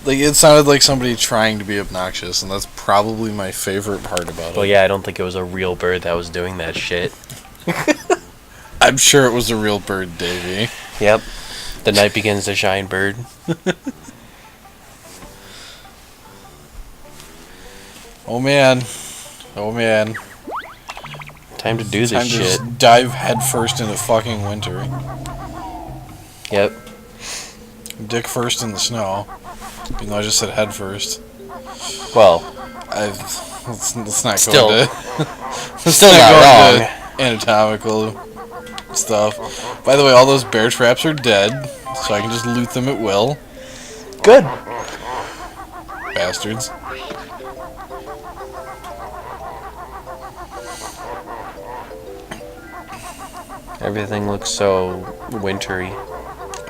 Like, it sounded like somebody trying to be obnoxious, and that's probably my favorite part about it. Well, yeah, I don't think it was a real bird that was doing that shit. I'm sure it was a real bird, Davey. Yep. The night begins to shine, bird. Oh, man. Oh, man. Time to do this shit. Just dive headfirst into fucking winter. Yep. Dick first in the snow. Even though I just said head first. Well, let's not still, go into... still not wrong. Anatomical stuff. By the way, all those bear traps are dead, so I can just loot them at will. Good. Bastards. Everything looks so wintry.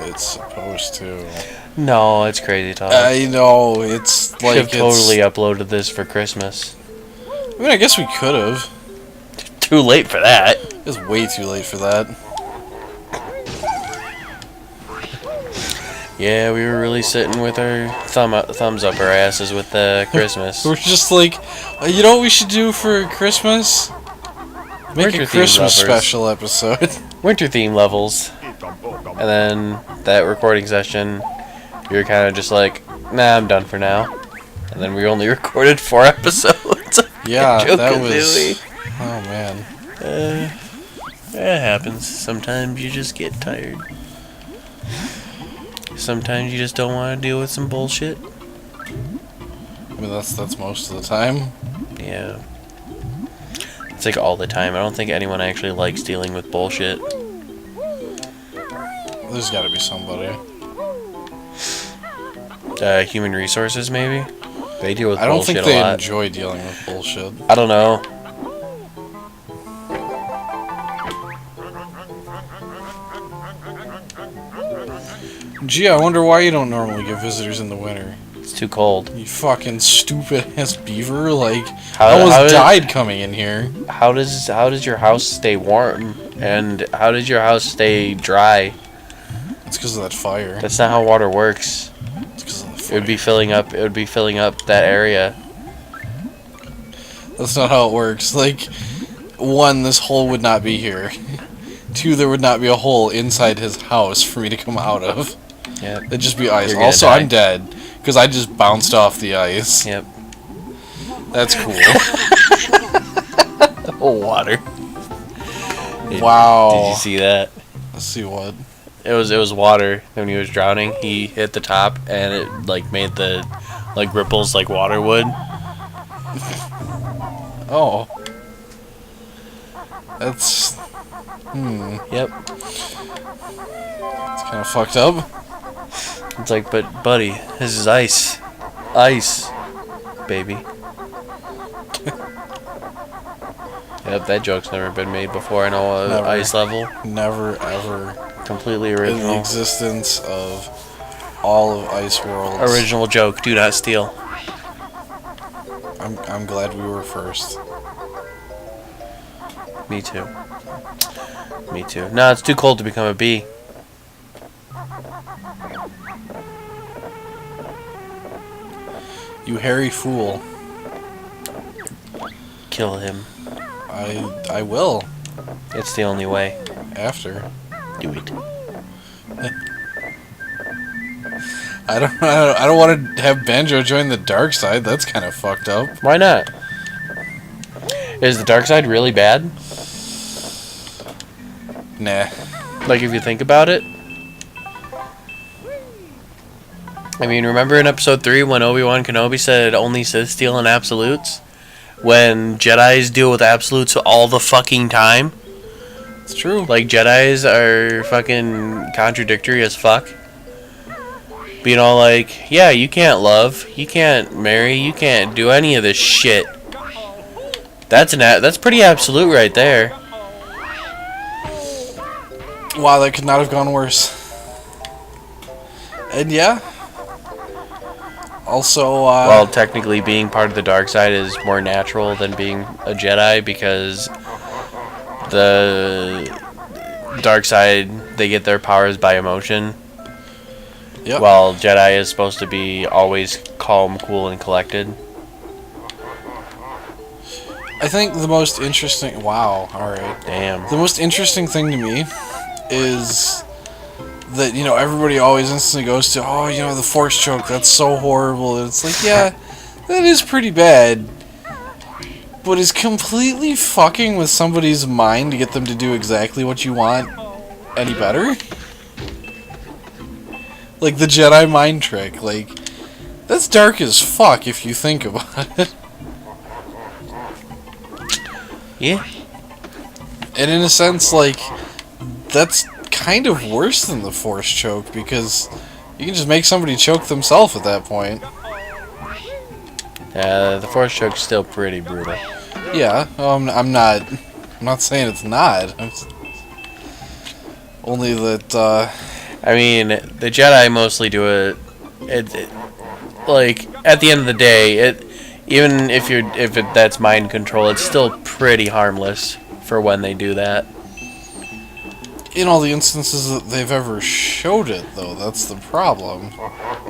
It's supposed to. No, it's crazy talk. I know, it's like... Should have totally uploaded this for Christmas. I mean, I guess we could have. Too late for that. It's way too late for that. Yeah, we were really sitting with our thumbs up our asses with Christmas. We're just like, you know what we should do for Christmas? Make a Christmas special episode. Winter theme levels. And then that recording session, you were kind of just like, nah, I'm done for now. And then we only recorded 4 episodes. Yeah, Banjo that Kazooie. was... Oh, man. It happens. Sometimes you just get tired. Sometimes you just don't want to deal with some bullshit. I mean, that's most of the time. Yeah. It's like all the time. I don't think anyone actually likes dealing with bullshit. There's gotta be somebody. Human resources, maybe? They deal with bullshit a lot. I don't think they enjoy dealing with bullshit. I don't know. Gee, I wonder why you don't normally get visitors in the winter. It's too cold. You fucking stupid-ass beaver. Like, I almost died coming in here. How does your house stay warm? And how does your house stay dry? It's because of that fire. That's not how water works. It's because of the fire. It would be filling up that area. That's not how it works. Like, 1, this hole would not be here. 2, there would not be a hole inside his house for me to come out of. Yeah. It'd just be ice. Also, I'm dead. Because I just bounced off the ice. Yep. That's cool. Water. Wow. Did you see that? Let's see what. It was water. When he was drowning, he hit the top and it like made the like ripples like water would. Oh. That's... Yep. It's kind of fucked up. It's like, but buddy, this is ice. Ice, baby. Yep, that joke's never been made before. I know Never. Ice level. Never, ever. Completely In the original. existence of all of Ice Worlds. Original joke. Do not steal. I'm glad we were first. Me too. Me too. No, it's too cold to become a bee. You hairy fool. Kill him. I will. It's the only way. After. Do it. I don't want to have Banjo join the dark side. That's kind of fucked up. Why not? Is the dark side really bad? Nah. Like, if you think about it? I mean, remember in episode 3 when Obi-Wan Kenobi said only Sith steal in absolutes? When Jedis deal with absolutes all the fucking time? It's true. Like, Jedis are fucking contradictory as fuck. Being all like, yeah, you can't love, you can't marry, you can't do any of this shit. That's pretty absolute right there. Wow, that could not have gone worse. And yeah. Also, well, technically being part of the dark side is more natural than being a Jedi because the dark side, they get their powers by emotion. Yep. While Jedi is supposed to be always calm, cool, and collected. I think the most interesting... Wow, alright. Damn. The most interesting thing to me is that, you know, everybody always instantly goes to, oh, you know, the Force choke, that's so horrible. And it's like, yeah, that is pretty bad. But is completely fucking with somebody's mind to get them to do exactly what you want any better? Like the Jedi mind trick, like, that's dark as fuck if you think about it. Yeah. And in a sense, like, that's kind of worse than the Force choke, because you can just make somebody choke themselves at that point. The Force choke's still pretty brutal. Yeah, I'm not saying it's not. Only that, I mean, the Jedi mostly do it, like, at the end of the day, even if that's mind control, it's still pretty harmless for when they do that. in all the instances that they've ever showed it, though, that's the problem.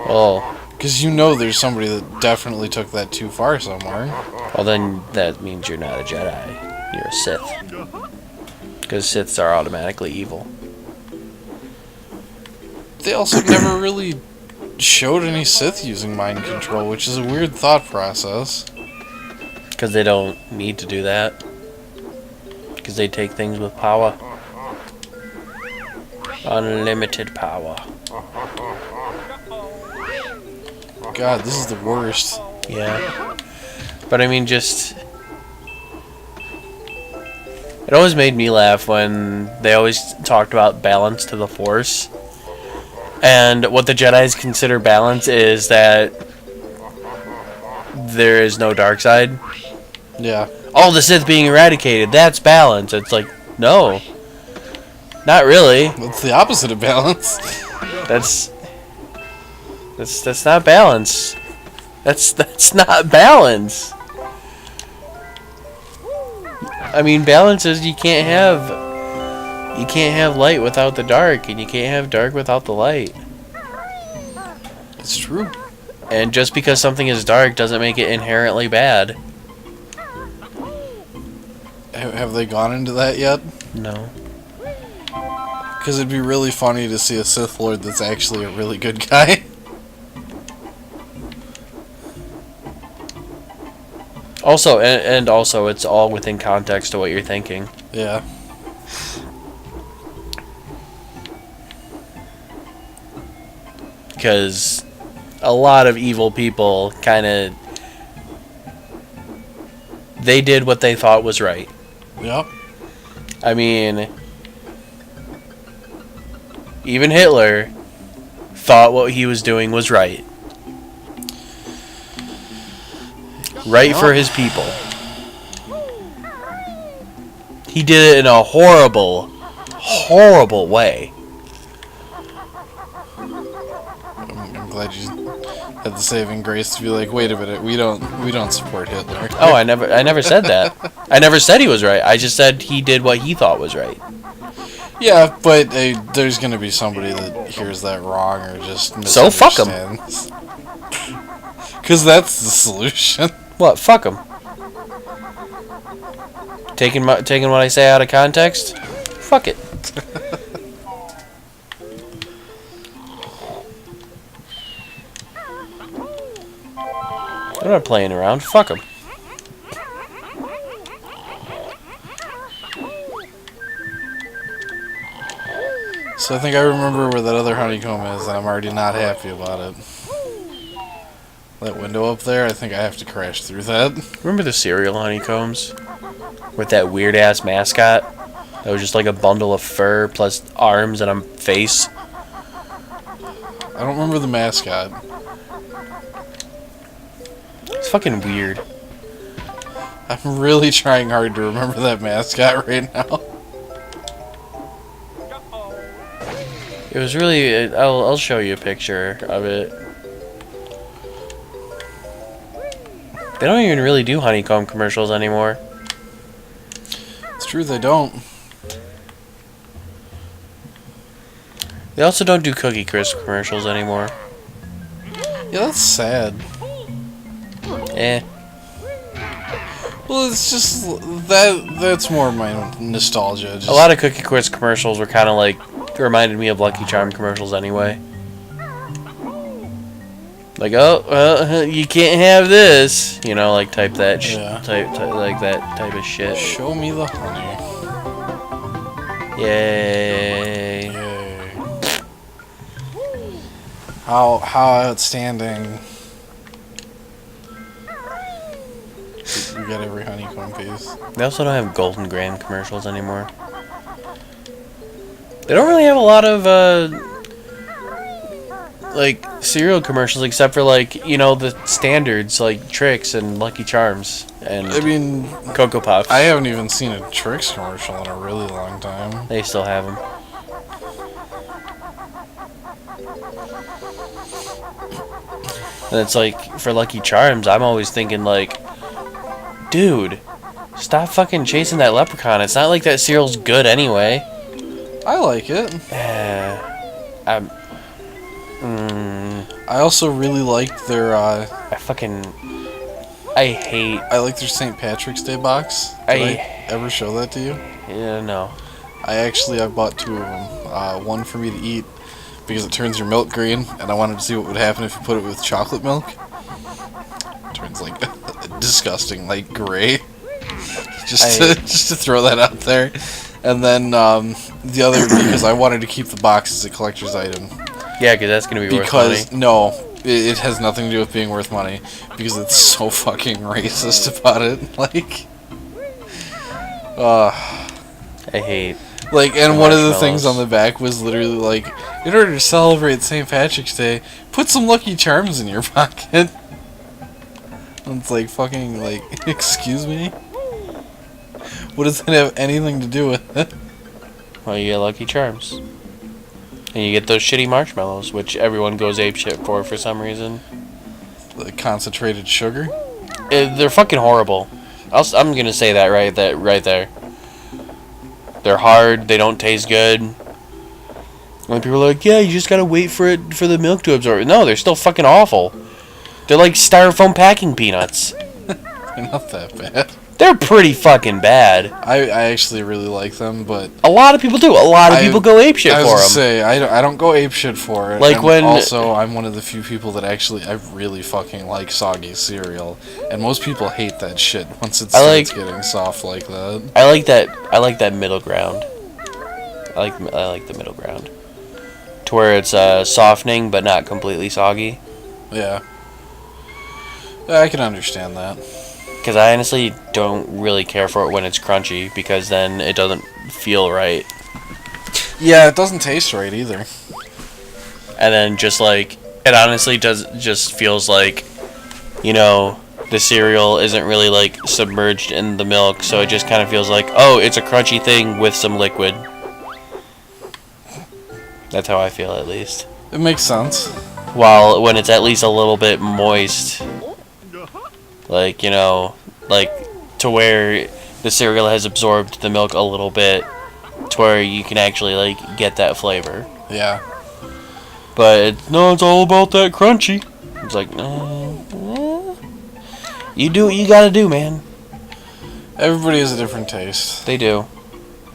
Well, Because you know there's somebody that definitely took that too far somewhere. well, then that means you're not a Jedi. You're a Sith. Because Siths are automatically evil. They also never really showed any Sith using mind control, which is a weird thought process. Because they don't need to do that. Because they take things with power. Unlimited power. God, this is the worst. Yeah. But I mean, just... It always made me laugh when they always talked about balance to the Force. And what the Jedis consider balance is that there is no dark side. Yeah. All the Sith being eradicated, that's balance. It's like, no. Not really. That's the opposite of balance. That's not balance. That's not balance. I mean, balance is you can't have light without the dark, and you can't have dark without the light. It's true. And just because something is dark doesn't make it inherently bad. Have they gone into that yet? No. Because it'd be really funny to see a Sith Lord that's actually a really good guy. Also, and also, it's all within context to what you're thinking. Yeah. Because a lot of evil people kind of... They did what they thought was right. Yep. I mean... Even Hitler thought what he was doing was right. Right for his people. He did it in a horrible, horrible way. I'm glad you had the saving grace to be like, wait a minute, we don't support Hitler. Oh, I never said that. I never said he was right. I just said he did what he thought was right. Yeah, but there's gonna be somebody that hears that wrong or just So fuck 'em. misunderstands. Because that's the solution. What? Fuck him. Taking what I say out of context? Fuck it. I'm not playing around. Fuck him. So I think I remember where that other honeycomb is, and I'm already not happy about it. That window up there, I think I have to crash through that. Remember the cereal honeycombs? With that weird ass mascot? That was just like a bundle of fur plus arms and a face. I don't remember the mascot. It's fucking weird. I'm really trying hard to remember that mascot right now. It was really... I'll show you a picture of it. They don't even really do honeycomb commercials anymore. It's true, they don't. They also don't do Cookie Crisp commercials anymore. Yeah, that's sad. Eh. Well, it's just that's more my nostalgia. Just, A lot of Cookie Crisp commercials were kind of like reminded me of Lucky Charm commercials anyway. Like, oh, you can't have this, you know, like type that, like that type of shit. Show me the honey. Yay! Yay! How outstanding! We got every honeycomb piece. They also don't have Golden Graham commercials anymore. They don't really have a lot of like cereal commercials except for like, you know, the standards like Trix and Lucky Charms and I mean, Cocoa Puffs. I haven't even seen a Trix commercial in a really long time. They still have them. And it's like for Lucky Charms, I'm always thinking like, dude, stop fucking chasing that leprechaun. It's not like that cereal's good anyway. I like it. I also really liked their. I hate. like their St. Patrick's Day box. Did I ever show that to you? Yeah, no. I bought 2 of them. One for me to eat because it turns your milk green, and I wanted to see what would happen if you put it with chocolate milk. It turns like disgusting, like gray. Just to throw that out there. And then the other because I wanted to keep the box as a collector's item. Yeah, because that's gonna be worth money. No, it has nothing to do with being worth money because it's so fucking racist about it. Like, I hate. Like, and one of the things on the back was literally like, in order to celebrate St. Patrick's Day, put some Lucky Charms in your pocket. And it's like fucking like, excuse me. What does that have anything to do with it? Well, you get Lucky Charms. And you get those shitty marshmallows, which everyone goes apeshit for some reason. The concentrated sugar? They're fucking horrible. I'm gonna say that right there. They're hard, they don't taste good. When people are like, yeah, you just gotta wait for the milk to absorb it. No, they're still fucking awful. They're like styrofoam packing peanuts. They're not that bad. They're pretty fucking bad. I actually really like them, but a lot of people do. A lot of people go apeshit for them. I was gonna say I don't go apeshit for it. Like and when also I'm one of the few people that actually I really fucking like soggy cereal, and most people hate that shit once it starts getting soft like that. I like that middle ground. I like the middle ground, to where it's softening but not completely soggy. Yeah, I can understand that. Because I honestly don't really care for it when it's crunchy, because then it doesn't feel right. Yeah, it doesn't taste right either. And then just like, it honestly just feels like, you know, the cereal isn't really like submerged in the milk, so it just kind of feels like, oh, it's a crunchy thing with some liquid. That's how I feel, at least. It makes sense. While when it's at least a little bit moist, like, you know, like to where the cereal has absorbed the milk a little bit, to where you can actually like get that flavor. Yeah. But it's all about that crunchy. It's like, you do what you gotta do, man. Everybody has a different taste. They do.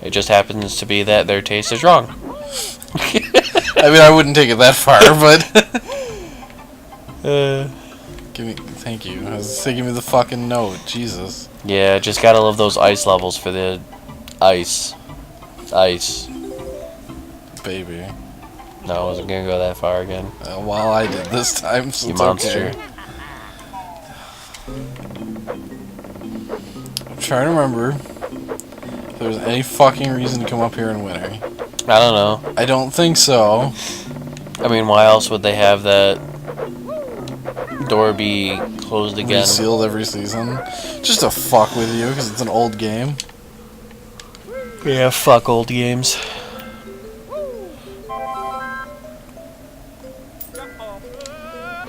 It just happens to be that their taste is wrong. I mean, I wouldn't take it that far, but thank you. I was taking me the fucking note. Jesus. Yeah, just gotta love those ice levels for the ice. Baby. No, I wasn't gonna go that far again. Well, I did this time, so you it's monster. Okay. I'm trying to remember if there's any fucking reason to come up here in winter. I don't know. I don't think so. I mean, why else would they have that door be closed again? Sealed every season. Just to fuck with you, because it's an old game. Yeah, fuck old games.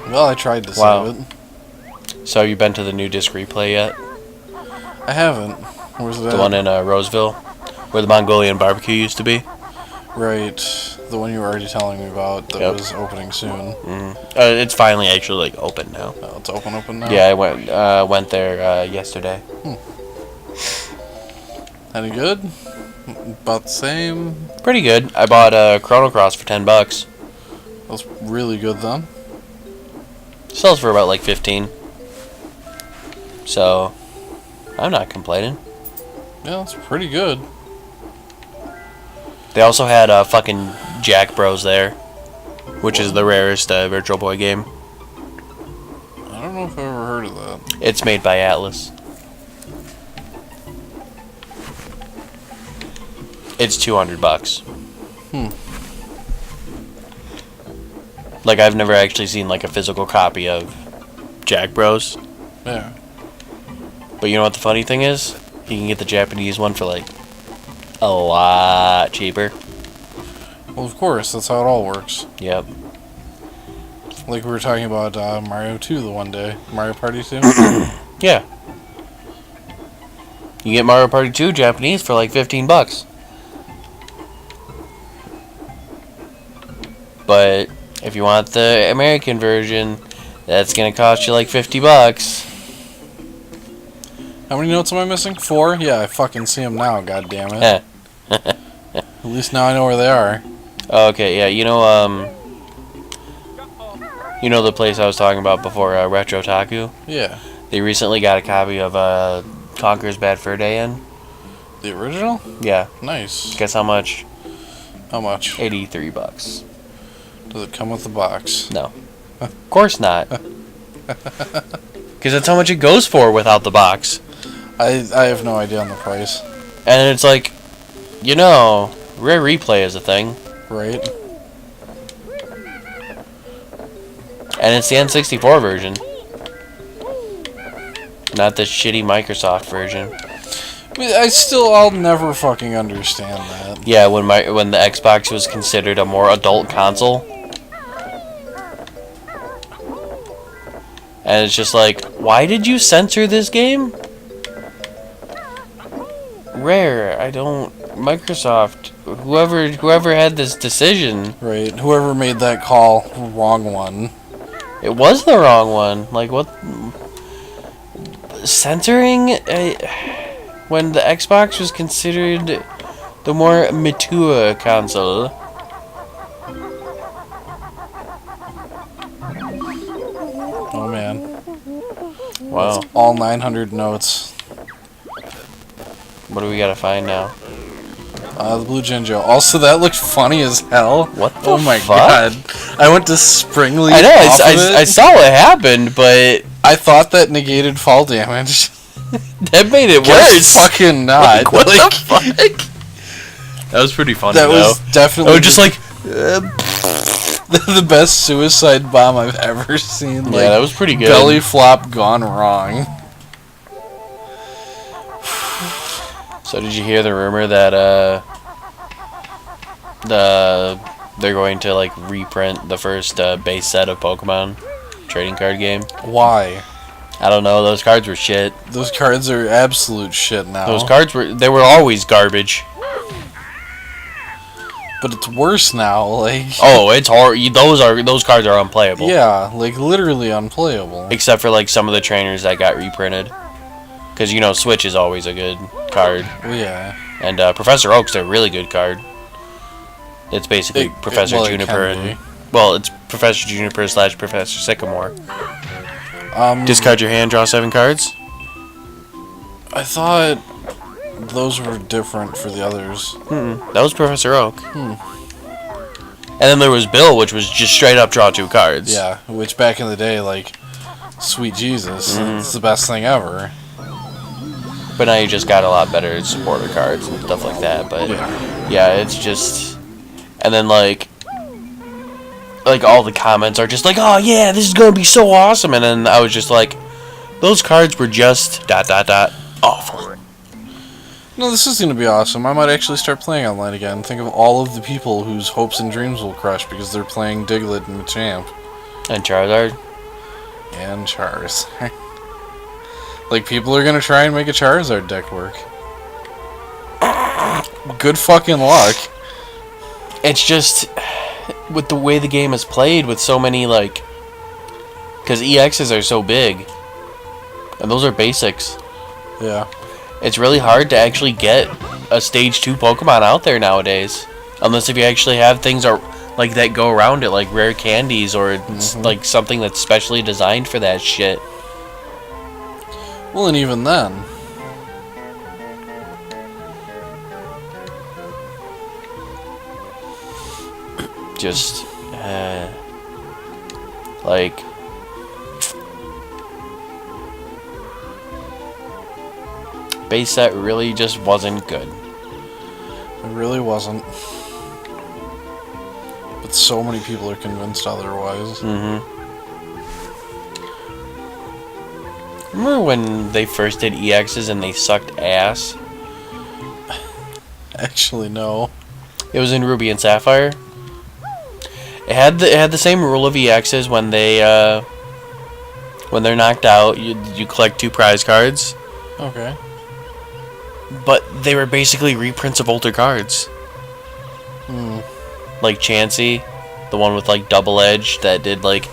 Well, I tried to save it. So have you been to the new disc replay yet? I haven't. Where's that? The one in Roseville, where the Mongolian barbecue used to be. Right. The one you were already telling me about that was opening soon. It's finally actually like open now. Oh, it's open now? Yeah, I went there yesterday. Any good? About the same? Pretty good. I bought a Chrono Cross for $10. That's really good then. Sells for about like 15. So, I'm not complaining. Yeah, that's pretty good. They also had fucking Jack Bros there, which is the rarest Virtual Boy game. I don't know if I've ever heard of that. It's made by Atlas. It's $200. Like, I've never actually seen like a physical copy of Jack Bros. Yeah. But you know what the funny thing is? You can get the Japanese one for like a lot cheaper. Well, of course, that's how it all works. Yep. Like we were talking about Mario 2 the one day. Mario Party 2? Yeah. You get Mario Party 2 Japanese for like $15. But if you want the American version, that's gonna cost you like $50. How many notes am I missing? 4? Yeah, I fucking see them now, god damn it. At least now I know where they are. Okay, yeah, you know the place I was talking about before, Retro Taku? Yeah. They recently got a copy of Conker's Bad Fur Day in. The original? Yeah. Nice. Guess how much? How much? $83. Does it come with the box? No. Of course not. Because that's how much it goes for without the box. I have no idea on the price. And it's like, Rare Replay is a thing. Right? And it's the N64 version. Not the shitty Microsoft version. I'll never fucking understand that. Yeah, when the Xbox was considered a more adult console. And it's just like, why did you censor this game? Rare, Microsoft, whoever had this decision. Right, whoever made that call, wrong one. It was the wrong one. Like, what? Censoring when the Xbox was considered the more mature console. Oh man. Wow. That's all 900 notes. What do we gotta find now? The Blue Jinjo. Also, that looked funny as hell. What the Oh my fuck? god. I went to Springleaf. I know, off of I it. saw what happened, but I thought that negated fall damage. that made it Guess worse. fucking not. Like, what the fuck? That was pretty funny, That though. was definitely I was just like... the best suicide bomb I've ever seen. Yeah, that was pretty good. Belly flop gone wrong. So did you hear the rumor that they're going to like reprint the first base set of Pokemon trading card game? Why? I don't know. Those cards were shit. Those cards are absolute shit now. Those cards were always garbage. But it's worse now. Like. Oh, it's hard. Those cards are unplayable. Yeah, like literally unplayable. Except for like some of the trainers that got reprinted. Because Switch is always a good card. Yeah. And Professor Oak's a really good card. It's basically Professor Juniper and... Well, it's Professor Juniper / Professor Sycamore. Discard your hand, draw 7 cards. I thought those were different for the others. That was Professor Oak. And then there was Bill, which was just straight up draw 2 cards. Yeah, which back in the day, like, sweet Jesus, it's the best thing ever. But now you just got a lot better supporter cards and stuff like that. But yeah, it's just... And then like all the comments are just like, oh yeah, this is gonna be so awesome. And then I was just like, those cards were just ... awful. No, this is gonna be awesome. I might actually start playing online again. Think of all of the people whose hopes and dreams will crush because they're playing Diglett and Machamp. And Charizard. And Charizard. Like, people are gonna try and make a Charizard deck work. Good fucking luck. It's just... with the way the game is played, with so many like, because EXs are so big, and those are basics. Yeah. It's really hard to actually get a stage 2 Pokemon out there nowadays, unless if you actually have things like that go around it, like rare candies or like something that's specially designed for that shit. Well, and even then, just like base set really just wasn't good. it really wasn't. But so many people are convinced otherwise. Remember when they first did EXs and they sucked ass? Actually, no. It was in Ruby and Sapphire. It had the same rule of EXs when they're knocked out. You collect 2 prize cards. Okay. But they were basically reprints of older cards. Like Chansey, the one with like double edge that did like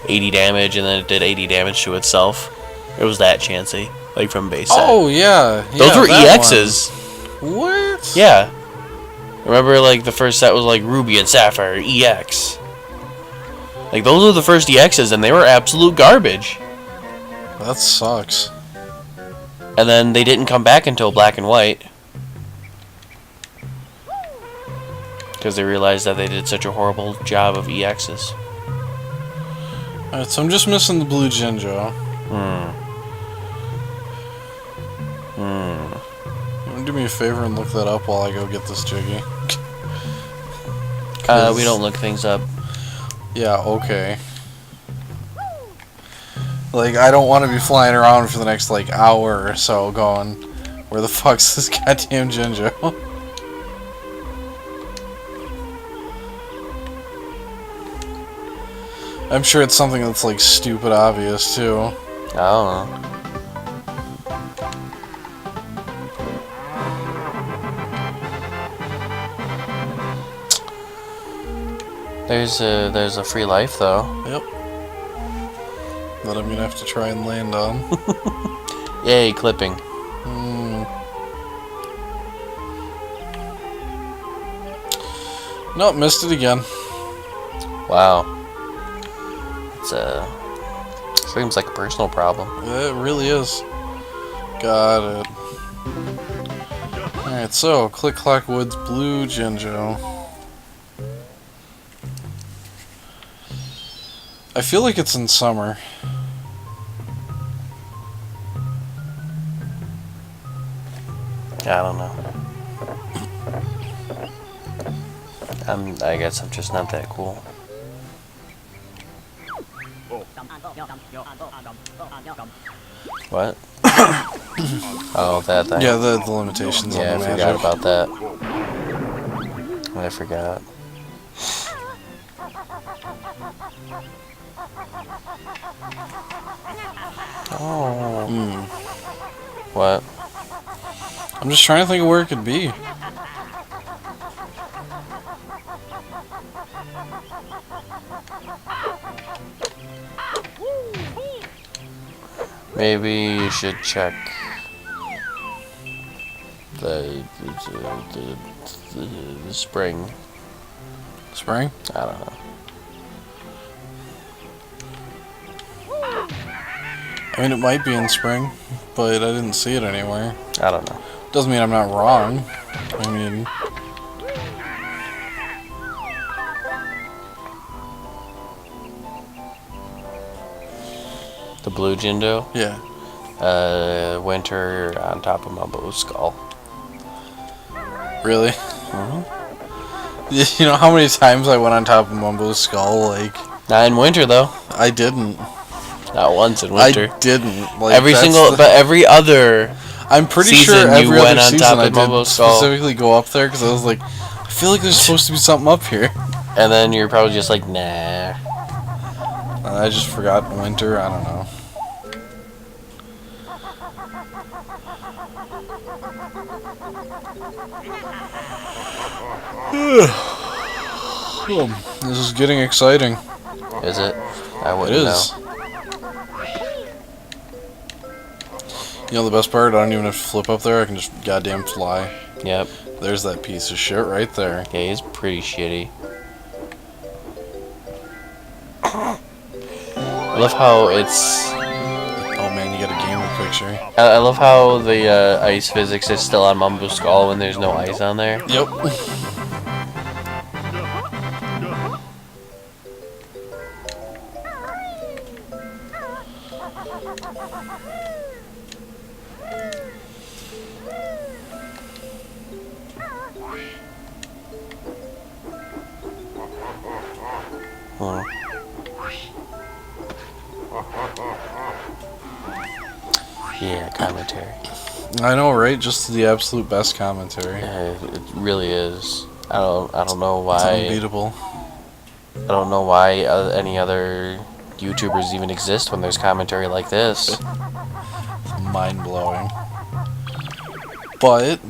80 damage and then it did 80 damage to itself. It was that Chansey, like from base set. Oh yeah, Those were EXs. What? Yeah. Remember, like the first set was like Ruby and Sapphire EX. Like those were the first EXs, and they were absolute garbage. That sucks. And then they didn't come back until Black and White. Because they realized that they did such a horrible job of EXs. Alright, so I'm just missing the blue Jinjo. You wanna do me a favor and look that up while I go get this Jiggy? We don't look things up. Yeah, okay. Like, I don't want to be flying around for the next, like, hour or so going, where the fuck's this goddamn Jinjo? I'm sure it's something that's, like, stupid obvious, too. I don't know. There's a free life though. Yep. That I'm gonna have to try and land on. Yay, clipping. Nope, missed it again. Wow. It's seems like a personal problem. Yeah, it really is. Got it. Alright, so Click Clock Woods Blue Jinjo. I feel like it's in summer. I don't know. I guess I'm just not that cool. What? Oh, that thing. Yeah, the limitations Yeah, on I the forgot magic. about that. I forgot. Oh. What? I'm just trying to think of where it could be. Maybe you should check the spring. Spring? I don't know. I mean, it might be in spring, but I didn't see it anywhere. I don't know. Doesn't mean I'm not wrong. I mean... The blue Jindo? Yeah. Winter on top of Mumbo's skull. Really? You know how many times I went on top of Mumbo's skull? Like... Not in winter, though. I didn't. Not once in winter. I didn't. Like, but every other I'm pretty season sure every you other went on season top I of Mumbo's did skull. specifically go up there because I was like, I feel like there's supposed to be something up here. And then you're probably just like, nah. I just forgot winter. I don't know. This is getting exciting. Is it? I It wouldn't is. You know the best part? I don't even have to flip up there. I can just goddamn fly. know. Yep. There's that piece of shit right there. Yeah, he's pretty shitty. I love how it's... Oh man, you got a gamer picture. I love how the ice physics is still on Mumbo Skull when there's no ice on there. Yep. Hmm. Yeah, commentary. I know, right? Just the absolute best commentary. It really is. I don't know It's why. unbeatable. I don't know why any other YouTubers even exist when there's commentary like this. Mind blowing. But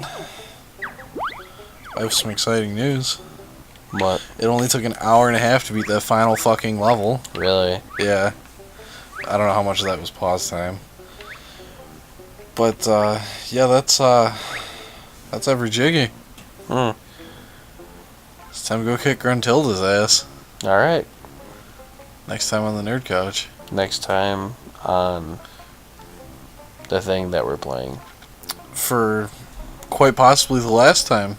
I have some exciting news. What? It only took an hour and a half to beat that final fucking level. Really? Yeah. I don't know how much of that was pause time. But yeah, that's every jiggy. Hmm. It's time to go kick Gruntilda's ass. Alright. Next time on the Nerd Couch. Next time on the thing that we're playing. For quite possibly the last time.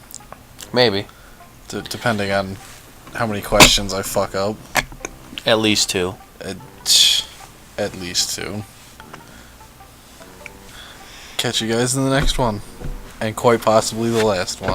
Maybe. Depending on how many questions I fuck up. At least 2. At least 2. Catch you guys in the next one. And quite possibly the last one.